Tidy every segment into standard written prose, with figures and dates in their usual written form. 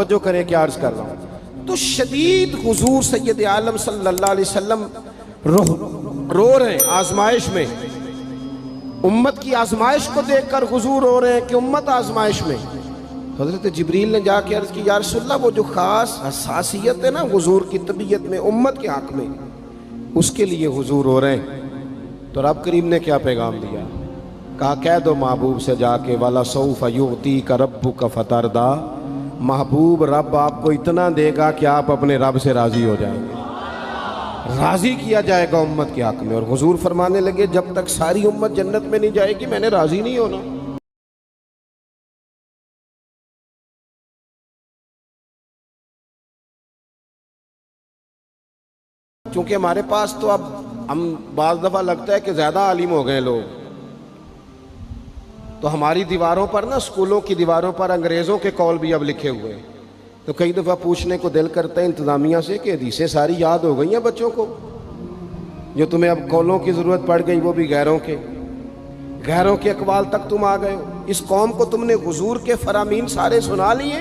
توجہ کریں کیا عرض کر رہا ہوں. تو شدید حضور سید عالم صلی اللہ علیہ وسلم رو رہے ہیں آزمائش میں. امت کی آزمائش کو دیکھ کر حضور رو رہے ہیں کہ امت آزمائش میں. حضرت جبریل نے جا کے عرض کی یا رسول اللہ وہ جو خاص حساسیت ہے نا حضور کی طبیعت میں امت کے حق میں, اس کے لیے حضور رو رہے ہیں. تو رب کریم نے کیا پیغام دیا؟ کہا کہہ دو محبوب سے جا کے وَلَسَوْفَ يُعْطِيكَ رَبُّكَ فَتَرْضَىٰ, محبوب رب آپ کو اتنا دے گا کہ آپ اپنے رب سے راضی ہو جائیں گے. راضی کیا جائے گا امت کے حق میں. اور حضور فرمانے لگے جب تک ساری امت جنت میں نہیں جائے گی میں نے راضی نہیں ہونا. چونکہ ہمارے پاس تو اب ہم بعض دفعہ لگتا ہے کہ زیادہ عالم ہو گئے لوگ, تو ہماری دیواروں پر نا اسکولوں کی دیواروں پر انگریزوں کے قول بھی اب لکھے ہوئے ہیں. تو کئی دفعہ پوچھنے کو دل کرتا ہے انتظامیہ سے کہ حدیثیں ساری یاد ہو گئی ہیں بچوں کو, جو تمہیں اب قولوں کی ضرورت پڑ گئی وہ بھی غیروں کے اقوال تک تم آ گئے ہو. اس قوم کو تم نے حضور کے فرامین سارے سنا لیے.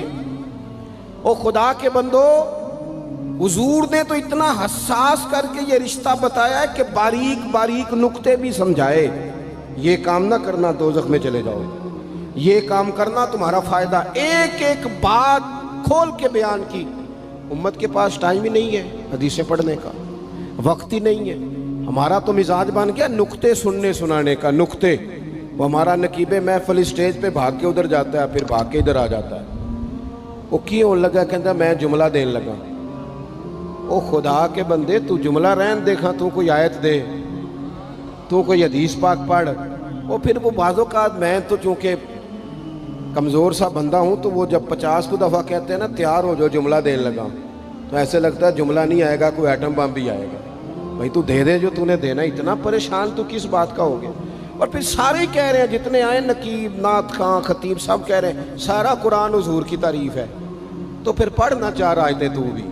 او خدا کے بندو, حضور نے تو اتنا حساس کر کے یہ رشتہ بتایا ہے کہ باریک باریک نقطے بھی سمجھائے. یہ کام نہ کرنا دوزخ میں چلے جاؤ, یہ کام کرنا تمہارا فائدہ. ایک ایک بات کھول کے بیان کی. امت کے پاس ٹائم ہی نہیں ہے حدیثیں پڑھنے کا, وقت ہی نہیں ہے. ہمارا تو مزاج بن گیا نقطے سننے سنانے کا. نقطے وہ ہمارا نقیب محفل اسٹیج پہ بھاگ کے ادھر جاتا ہے پھر بھاگ کے ادھر آ جاتا ہے. وہ کیوں لگا کہتا میں جملہ دین لگا. او خدا کے بندے تو جملہ رہن دیکھا, تو کوئی آیت دے, تو کوئی حدیث پاک پڑھ. وہ پھر وہ بعض اوقات میں تو چونکہ کمزور سا بندہ ہوں تو وہ جب 50 کو دفعہ کہتے ہیں نا تیار ہو جو جملہ دین لگا, تو ایسے لگتا ہے جملہ نہیں آئے گا کوئی ایٹم بم بھی آئے گا. بھائی تو دے دے جو تو نے دینا, اتنا پریشان تو کس بات کا ہو گیا. اور پھر سارے کہہ رہے ہیں جتنے آئے نقیب نعت خاں خطیب سب کہہ رہے ہیں سارا قرآن حضور کی تعریف ہے. تو پھر پڑھنا چاہ رہا ہے تو بھی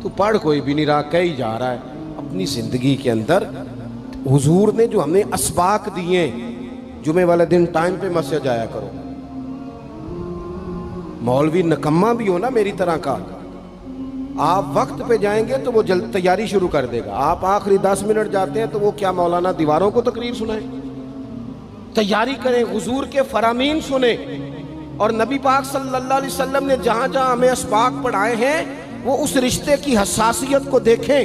تو پڑھ کوئی بھی نہیں رہا, کہی جا رہا ہے. اپنی زندگی کے اندر حضور نے جو ہمیں اسباق دیے, جمعے والے دن ٹائم پہ مسجد جایا کرو. مولوی نکمہ بھی ہو نا میری طرح کا, آپ وقت پہ جائیں گے تو وہ جلد تیاری شروع کر دے گا. آپ آخری 10 منٹ جاتے ہیں تو وہ کیا مولانا دیواروں کو تقریر سنائیں. تیاری کریں, حضور کے فرامین سنیں. اور نبی پاک صلی اللہ علیہ وسلم نے جہاں جہاں ہمیں اسباق پڑھائے ہیں وہ اس رشتے کی حساسیت کو دیکھیں.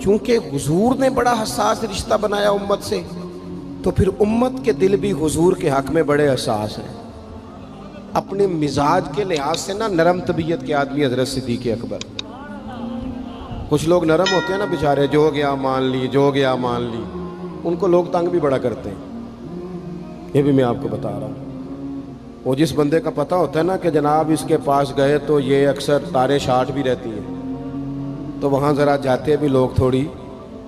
چونکہ حضور نے بڑا حساس رشتہ بنایا امت سے, تو پھر امت کے دل بھی حضور کے حق میں بڑے حساس ہیں. اپنے مزاج کے لحاظ سے نا نرم طبیعت کے آدمی حضرت صدیق اکبر. کچھ لوگ نرم ہوتے ہیں نا بیچارے, جو گیا مان لی, جو گیا مان لی, ان کو لوگ تنگ بھی بڑا کرتے ہیں. یہ بھی میں آپ کو بتا رہا ہوں. وہ جس بندے کا پتہ ہوتا ہے نا کہ جناب اس کے پاس گئے تو یہ اکثر تارے شاٹ بھی رہتی ہیں, تو وہاں ذرا جاتے بھی لوگ تھوڑی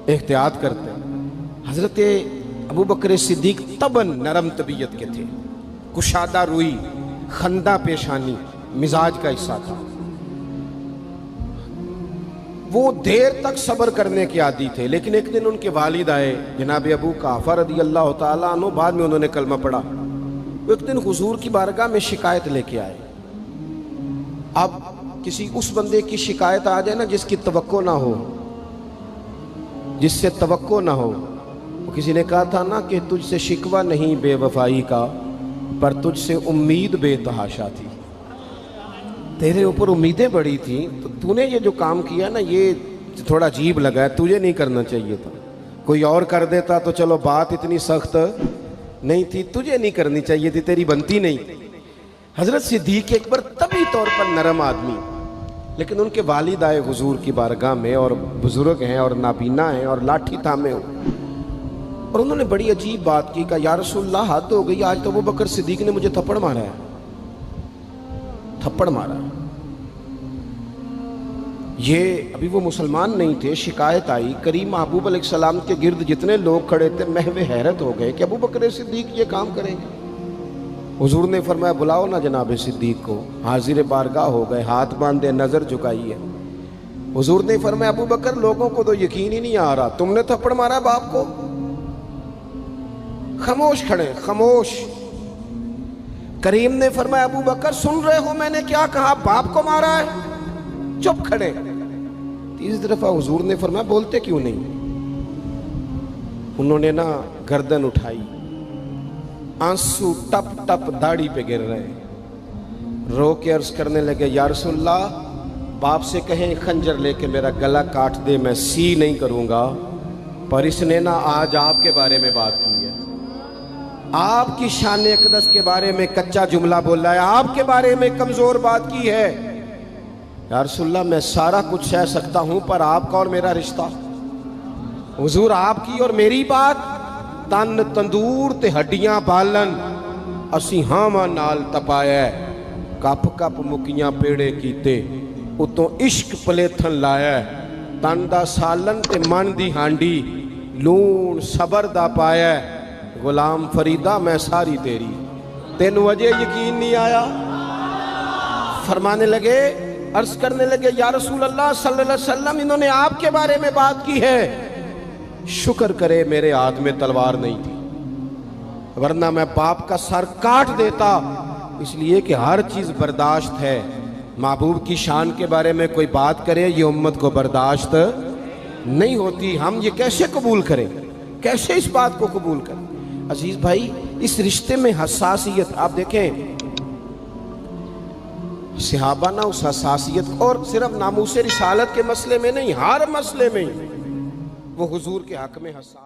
احتیاط کرتے ہیں. حضرت ابو بکر صدیق طبعاً نرم طبیعت کے تھے, کشادہ روئی, خندہ پیشانی مزاج کا حصہ تھا. وہ دیر تک صبر کرنے کے عادی تھے. لیکن ایک دن ان کے والد آئے جناب ابو قحافہ رضی اللہ تعالیٰ عنہ, بعد میں انہوں نے کلمہ پڑھا. وہ ایک دن حضور کی بارگاہ میں شکایت لے کے آئے. اب کسی اس بندے کی شکایت آ جائے نا جس کی توقع نہ ہو, جس سے توقع نہ ہو. کسی نے کہا تھا نا کہ تجھ سے شکوہ نہیں بے وفائی کا, پر تجھ سے امید بے تحاشا تھی. تیرے اوپر امیدیں بڑی تھیں, تو نے یہ جو کام کیا نا یہ تھوڑا عجیب لگا ہے, تجھے نہیں کرنا چاہیے تھا. کوئی اور کر دیتا تو چلو بات اتنی سخت نہیں تھی, تجھے نہیں کرنی چاہیے تھی, تیری بنتی نہیں. حضرت صدیق اکبر طبی طور پر نرم آدمی, لیکن ان کے والد آئے حضور کی بارگاہ میں, اور بزرگ ہیں اور نابینا ہیں اور لاٹھی تھامے ہو, اور انہوں نے بڑی عجیب بات کی. کہا یا رسول اللہ حد ہو گئی, آج تو ابو بکر صدیق نے مجھے تھپڑ مارا ہے, تھپڑ مارا. یہ ابھی وہ مسلمان نہیں تھے. شکایت آئی, کریم محبوب علیہ السلام کے گرد جتنے لوگ کھڑے تھے محو حیرت ہو گئے کہ ابو بکر صدیق یہ کام کریں گے. حضور نے فرمایا بلاؤ نا جناب صدیق کو. حاضر بارگاہ ہو گئے, ہاتھ باندھے, نظر جھکائی ہے. حضور نے فرمایا ابو بکر لوگوں کو تو یقین ہی نہیں آ رہا, تم نے تھپڑ مارا باپ کو. خاموش کھڑے, خاموش. کریم نے فرمایا ابو بکر سن رہے ہو میں نے کیا کہا، باپ کو مارا ہے؟ چپ کھڑے۔ تیسری دفعہ حضور نے فرمایا بولتے کیوں نہیں؟ انہوں نے نا گردن اٹھائی، آنسو ٹپ ٹپ داڑھی پہ گر رہے، رو کے عرض کرنے لگے یا رسول اللہ باپ سے کہیں خنجر لے کے میرا گلا کاٹ دے، میں سی نہیں کروں گا، پر اس نے نا آج آپ کے بارے میں بات کی ہے، آپ کی شان اقدس کے بارے میں کچا جملہ بولا ہے، آپ کے بارے میں کمزور بات کی ہے۔ یا رسول اللہ میں سارا کچھ سہ سکتا ہوں پر آپ کا اور میرا رشتہ، حضور آپ کی اور میری بات، تن تندور تے ہڈیاں بالن، اسی ہاں نال تپایا، کپ کپ مکیاں پیڑے کیتے، اتوں عشق پلیتھن لایا، تن دا سالن تے من دی ہانڈی، لون صبر دا پایا، غلام فریدہ میں ساری تیری، تین وجہ یقین نہیں آیا؟ فرمانے لگے، عرض کرنے لگے یا رسول اللہ صلی اللہ علیہ وسلم انہوں نے آپ کے بارے میں بات کی ہے، شکر کرے میرے ہاتھ میں تلوار نہیں تھی ورنہ میں باپ کا سر کاٹ دیتا، اس لیے کہ ہر چیز برداشت ہے، محبوب کی شان کے بارے میں کوئی بات کرے یہ امت کو برداشت نہیں ہوتی، ہم یہ کیسے قبول کریں، کیسے اس بات کو قبول کریں؟ عزیز بھائی اس رشتے میں حساسیت، آپ دیکھیں صحابہ نا اس حساسیت، اور صرف ناموس رسالت کے مسئلے میں نہیں، ہر مسئلے میں وہ حضور کے حق میں حساس